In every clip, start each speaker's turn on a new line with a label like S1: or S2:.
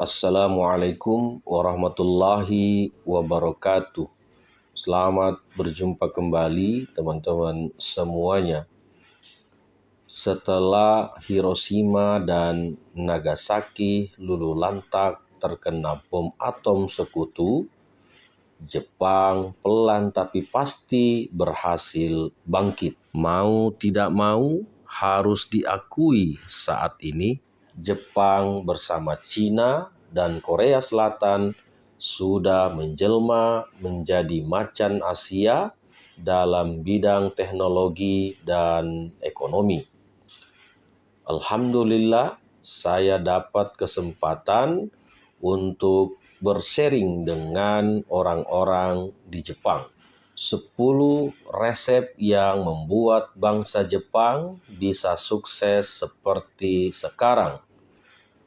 S1: Assalamualaikum warahmatullahi wabarakatuh. Selamat berjumpa kembali teman-teman semuanya. Setelah Hiroshima dan Nagasaki luluh lantak terkena bom atom sekutu, Jepang pelan tapi pasti berhasil bangkit. Mau tidak mau harus diakui saat ini Jepang bersama Cina dan Korea Selatan sudah menjelma menjadi macan Asia dalam bidang teknologi dan ekonomi. Alhamdulillah, saya dapat kesempatan untuk bersharing dengan orang-orang di Jepang. 10 resep yang membuat bangsa Jepang bisa sukses seperti sekarang.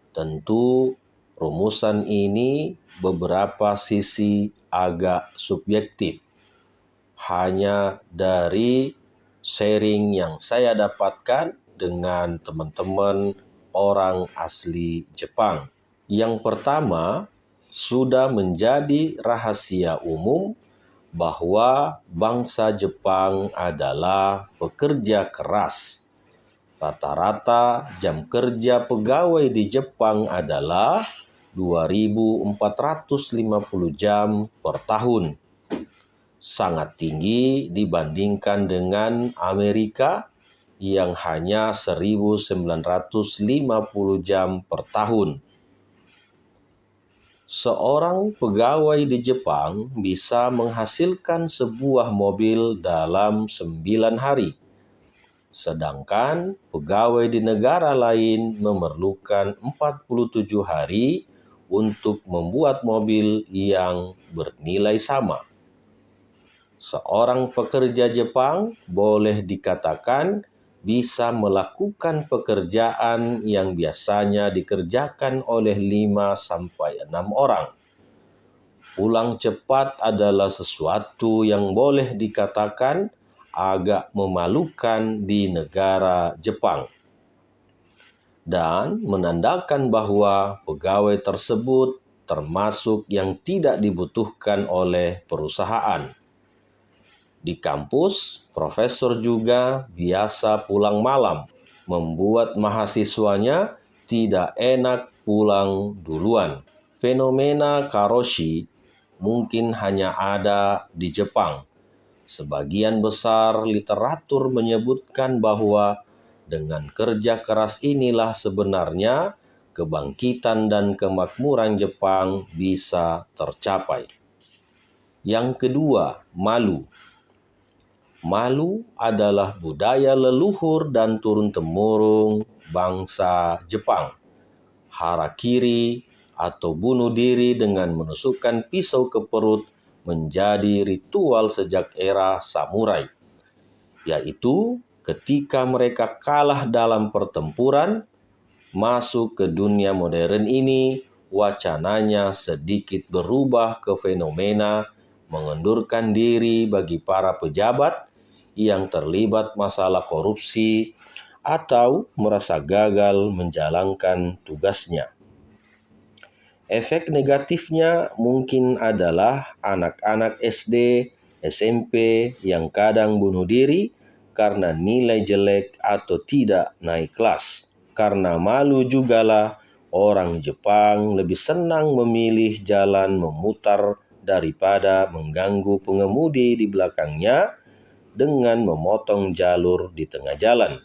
S1: Tentu rumusan ini beberapa sisi agak subjektif. Hanya dari sharing yang saya dapatkan dengan teman-teman orang asli Jepang. Yang pertama, sudah menjadi rahasia umum bahwa bangsa Jepang adalah pekerja keras. Rata-rata jam kerja pegawai di Jepang adalah 2.450 jam per tahun. Sangat tinggi dibandingkan dengan Amerika yang hanya 1.950 jam per tahun. Seorang pegawai di Jepang bisa menghasilkan sebuah mobil dalam 9 hari. Sedangkan pegawai di negara lain memerlukan 47 hari untuk membuat mobil yang bernilai sama. Seorang pekerja Jepang boleh dikatakan bisa melakukan pekerjaan yang biasanya dikerjakan oleh 5-6 orang. Pulang cepat adalah sesuatu yang boleh dikatakan agak memalukan di negara Jepang dan menandakan bahwa pegawai tersebut termasuk yang tidak dibutuhkan oleh perusahaan. Di kampus, profesor juga biasa pulang malam, membuat mahasiswanya tidak enak pulang duluan. Fenomena karoshi mungkin hanya ada di Jepang. Sebagian besar literatur menyebutkan bahwa dengan kerja keras inilah sebenarnya kebangkitan dan kemakmuran Jepang bisa tercapai. Yang kedua, malu. Malu adalah budaya leluhur dan turun-temurun bangsa Jepang. Harakiri atau bunuh diri dengan menusukkan pisau ke perut menjadi ritual sejak era samurai, yaitu ketika mereka kalah dalam pertempuran. Masuk ke dunia modern ini, wacananya sedikit berubah ke fenomena mengundurkan diri bagi para pejabat yang terlibat masalah korupsi atau merasa gagal menjalankan tugasnya. Efek negatifnya mungkin adalah anak-anak SD, SMP yang kadang bunuh diri karena nilai jelek atau tidak naik kelas. Karena malu jugalah orang Jepang lebih senang memilih jalan memutar daripada mengganggu pengemudi di belakangnya dengan memotong jalur di tengah jalan.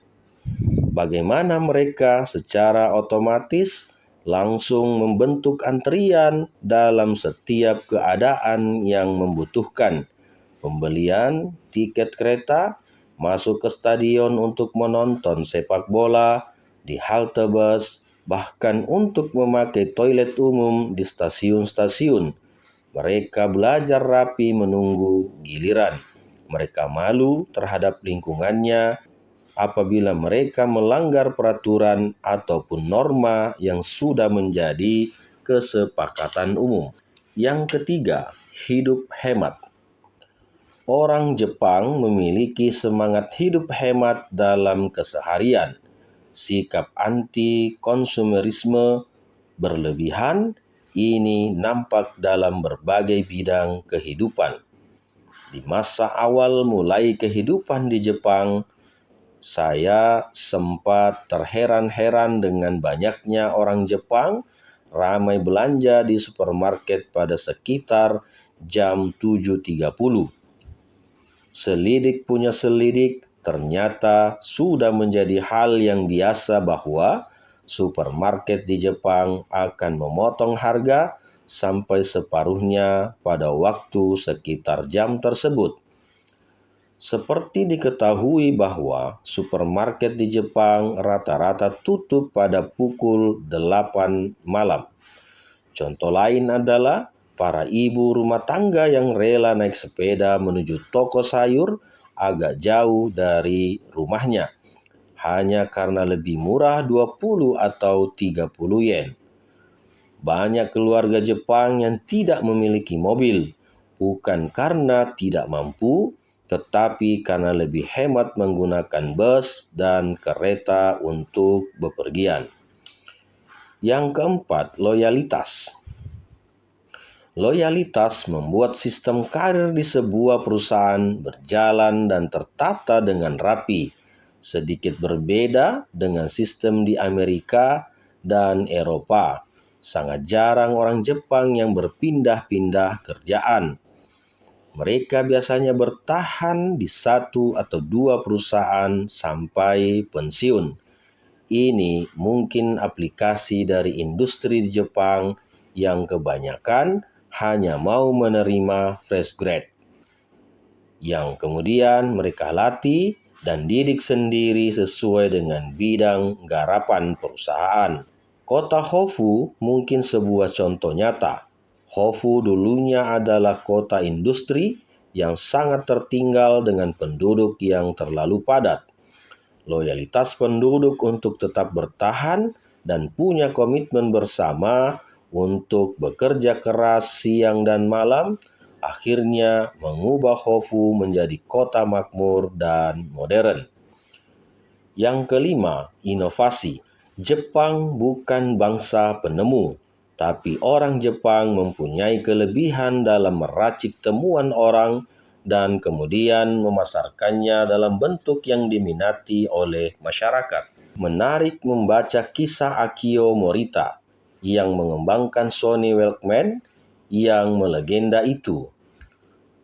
S1: Bagaimana mereka secara otomatis langsung membentuk antrian dalam setiap keadaan yang membutuhkan pembelian tiket kereta, masuk ke stadion untuk menonton sepak bola, di halte bus, bahkan untuk memakai toilet umum di stasiun-stasiun. Mereka belajar rapi menunggu giliran. Mereka malu terhadap lingkungannya apabila mereka melanggar peraturan ataupun norma yang sudah menjadi kesepakatan umum. Yang ketiga, hidup hemat. Orang Jepang memiliki semangat hidup hemat dalam keseharian. Sikap anti-konsumerisme berlebihan ini nampak dalam berbagai bidang kehidupan. Di masa awal mulai kehidupan di Jepang, saya sempat terheran-heran dengan banyaknya orang Jepang ramai belanja di supermarket pada sekitar jam 7.30. Selidik punya selidik, ternyata sudah menjadi hal yang biasa bahwa supermarket di Jepang akan memotong harga sampai separuhnya pada waktu sekitar jam tersebut. Seperti diketahui bahwa supermarket di Jepang rata-rata tutup pada pukul 8 malam. Contoh lain adalah para ibu rumah tangga yang rela naik sepeda menuju toko sayur agak jauh dari rumahnya hanya karena lebih murah 20 atau 30 yen. Banyak keluarga Jepang yang tidak memiliki mobil, bukan karena tidak mampu, tetapi karena lebih hemat menggunakan bus dan kereta untuk bepergian. Yang keempat, loyalitas. Loyalitas membuat sistem karir di sebuah perusahaan berjalan dan tertata dengan rapi, sedikit berbeda dengan sistem di Amerika dan Eropa. Sangat jarang orang Jepang yang berpindah-pindah kerjaan. Mereka biasanya bertahan di satu atau dua perusahaan sampai pensiun. Ini mungkin aplikasi dari industri di Jepang yang kebanyakan hanya mau menerima fresh grade, yang kemudian mereka latih dan didik sendiri sesuai dengan bidang garapan perusahaan. Kota Hofu mungkin sebuah contoh nyata. Hofu dulunya adalah kota industri yang sangat tertinggal dengan penduduk yang terlalu padat. Loyalitas penduduk untuk tetap bertahan dan punya komitmen bersama untuk bekerja keras siang dan malam akhirnya mengubah Hofu menjadi kota makmur dan modern. Yang kelima, inovasi. Jepang bukan bangsa penemu, tapi orang Jepang mempunyai kelebihan dalam meracik temuan orang dan kemudian memasarkannya dalam bentuk yang diminati oleh masyarakat. Menarik membaca kisah Akio Morita yang mengembangkan Sony Walkman yang melegenda itu.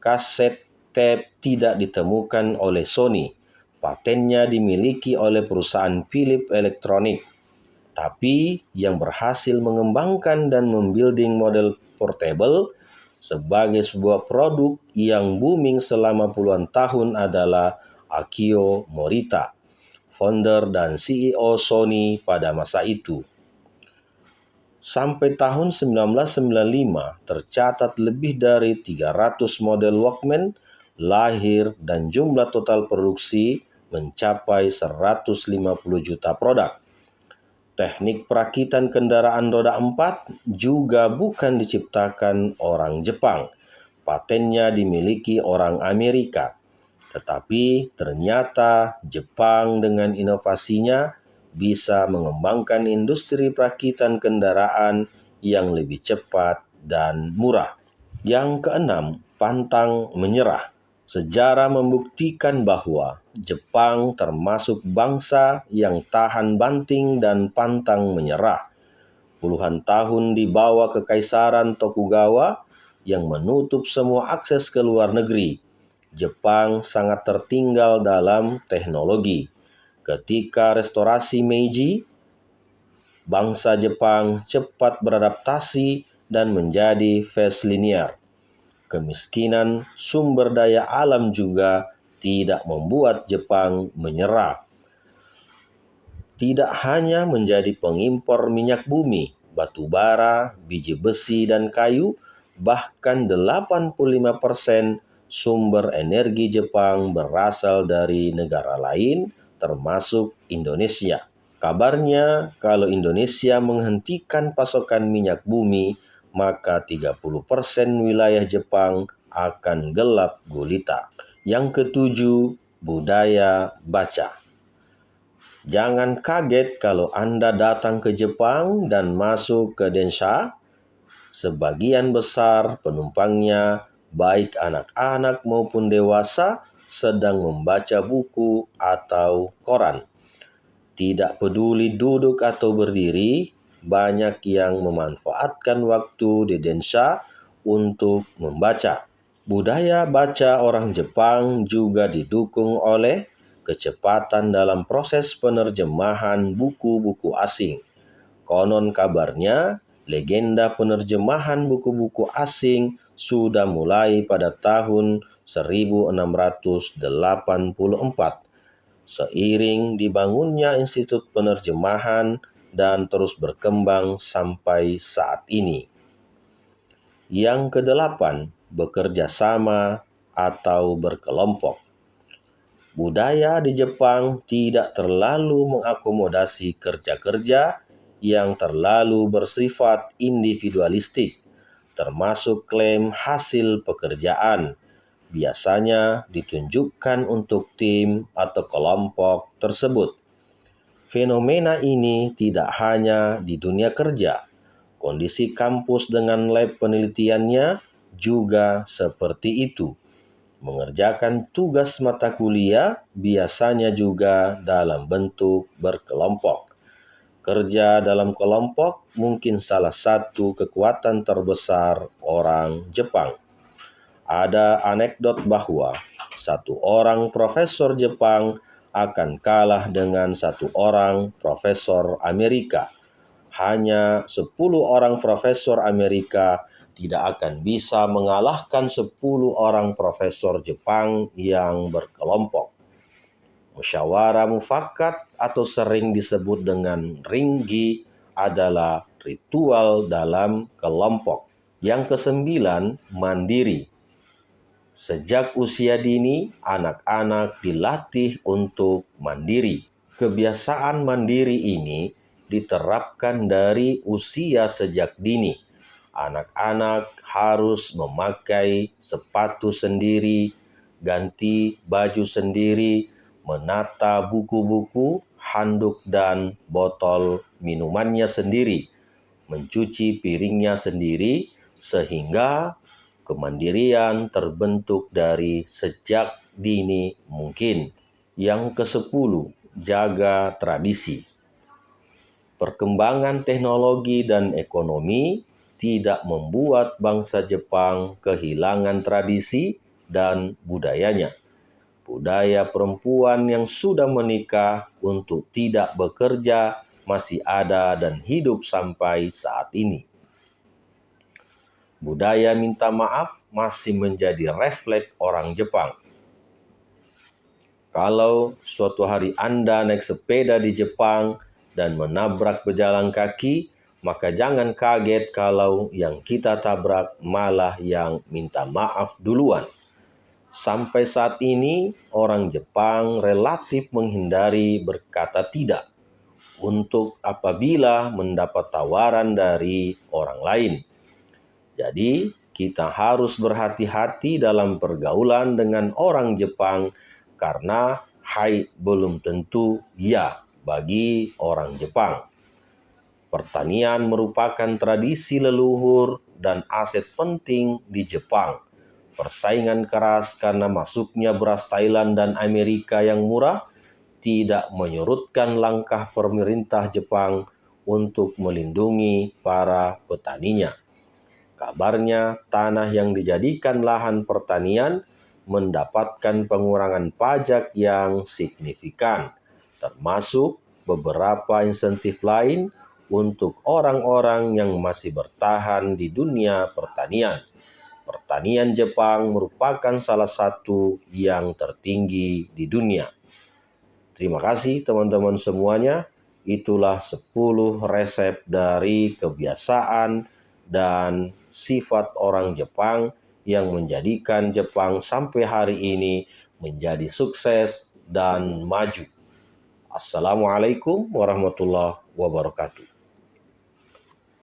S1: Kaset tape tidak ditemukan oleh Sony. Patennya dimiliki oleh perusahaan Philips Electronics. Tapi yang berhasil mengembangkan dan membuilding model portable sebagai sebuah produk yang booming selama puluhan tahun adalah Akio Morita, founder dan CEO Sony pada masa itu. Sampai tahun 1995 tercatat lebih dari 300 model Walkman lahir dan jumlah total produksi mencapai 150 juta produk. Teknik perakitan kendaraan roda 4 juga bukan diciptakan orang Jepang. Patennya dimiliki orang Amerika. Tetapi ternyata Jepang dengan inovasinya bisa mengembangkan industri perakitan kendaraan yang lebih cepat dan murah. Yang keenam, pantang menyerah. Sejarah membuktikan bahwa Jepang termasuk bangsa yang tahan banting dan pantang menyerah. Puluhan tahun di bawah kekaisaran Tokugawa yang menutup semua akses ke luar negeri. Jepang sangat tertinggal dalam teknologi. Ketika restorasi Meiji, bangsa Jepang cepat beradaptasi dan menjadi fast linear. Kemiskinan sumber daya alam juga tidak membuat Jepang menyerah. Tidak hanya menjadi pengimpor minyak bumi, batu bara, biji besi, dan kayu, bahkan 85% sumber energi Jepang berasal dari negara lain, termasuk Indonesia. Kabarnya, kalau Indonesia menghentikan pasokan minyak bumi, maka 30% wilayah Jepang akan gelap gulita. Yang ketujuh, budaya baca. Jangan kaget kalau Anda datang ke Jepang dan masuk ke Densha. Sebagian besar penumpangnya, baik anak-anak maupun dewasa, sedang membaca buku atau koran. Tidak peduli duduk atau berdiri, banyak yang memanfaatkan waktu di Densha untuk membaca. Budaya baca orang Jepang juga didukung oleh kecepatan dalam proses penerjemahan buku-buku asing. Konon kabarnya, legenda penerjemahan buku-buku asing sudah mulai pada tahun 1684, seiring dibangunnya Institut Penerjemahan dan terus berkembang sampai saat ini. Yang kedelapan, bekerja sama atau berkelompok. Budaya di Jepang tidak terlalu mengakomodasi kerja-kerja yang terlalu bersifat individualistik, termasuk klaim hasil pekerjaan. Biasanya ditunjukkan untuk tim atau kelompok tersebut. Fenomena ini tidak hanya di dunia kerja. Kondisi kampus dengan lab penelitiannya juga seperti itu. Mengerjakan tugas mata kuliah biasanya juga dalam bentuk berkelompok. Kerja dalam kelompok mungkin salah satu kekuatan terbesar orang Jepang. Ada anekdot bahwa satu orang profesor Jepang akan kalah dengan satu orang profesor Amerika. Hanya 10 orang profesor Amerika tidak akan bisa mengalahkan 10 orang profesor Jepang yang berkelompok. Musyawarah mufakat atau sering disebut dengan ringgi adalah ritual dalam kelompok. Yang kesembilan, mandiri. Sejak usia dini, anak-anak dilatih untuk mandiri. Kebiasaan mandiri ini diterapkan dari usia sejak dini. Anak-anak harus memakai sepatu sendiri, ganti baju sendiri, menata buku-buku, handuk dan botol minumannya sendiri, mencuci piringnya sendiri, sehingga kemandirian terbentuk dari sejak dini mungkin. Yang ke-10, jaga tradisi. Perkembangan teknologi dan ekonomi tidak membuat bangsa Jepang kehilangan tradisi dan budayanya. Budaya perempuan yang sudah menikah untuk tidak bekerja masih ada dan hidup sampai saat ini. Budaya minta maaf masih menjadi refleks orang Jepang. Kalau suatu hari Anda naik sepeda di Jepang dan menabrak pejalan kaki, maka jangan kaget kalau yang kita tabrak malah yang minta maaf duluan. Sampai saat ini, orang Jepang relatif menghindari berkata tidak untuk apabila mendapat tawaran dari orang lain. Jadi, kita harus berhati-hati dalam pergaulan dengan orang Jepang karena hai belum tentu ya bagi orang Jepang. Pertanian merupakan tradisi leluhur dan aset penting di Jepang. Persaingan keras karena masuknya beras Thailand dan Amerika yang murah tidak menyurutkan langkah pemerintah Jepang untuk melindungi para petaninya. Kabarnya, tanah yang dijadikan lahan pertanian mendapatkan pengurangan pajak yang signifikan, termasuk beberapa insentif lain untuk orang-orang yang masih bertahan di dunia pertanian. Pertanian Jepang merupakan salah satu yang tertinggi di dunia. Terima kasih teman-teman semuanya. Itulah 10 resep dari kebiasaan dan sifat orang Jepang yang menjadikan Jepang sampai hari ini menjadi sukses dan maju. Assalamualaikum warahmatullahi wabarakatuh.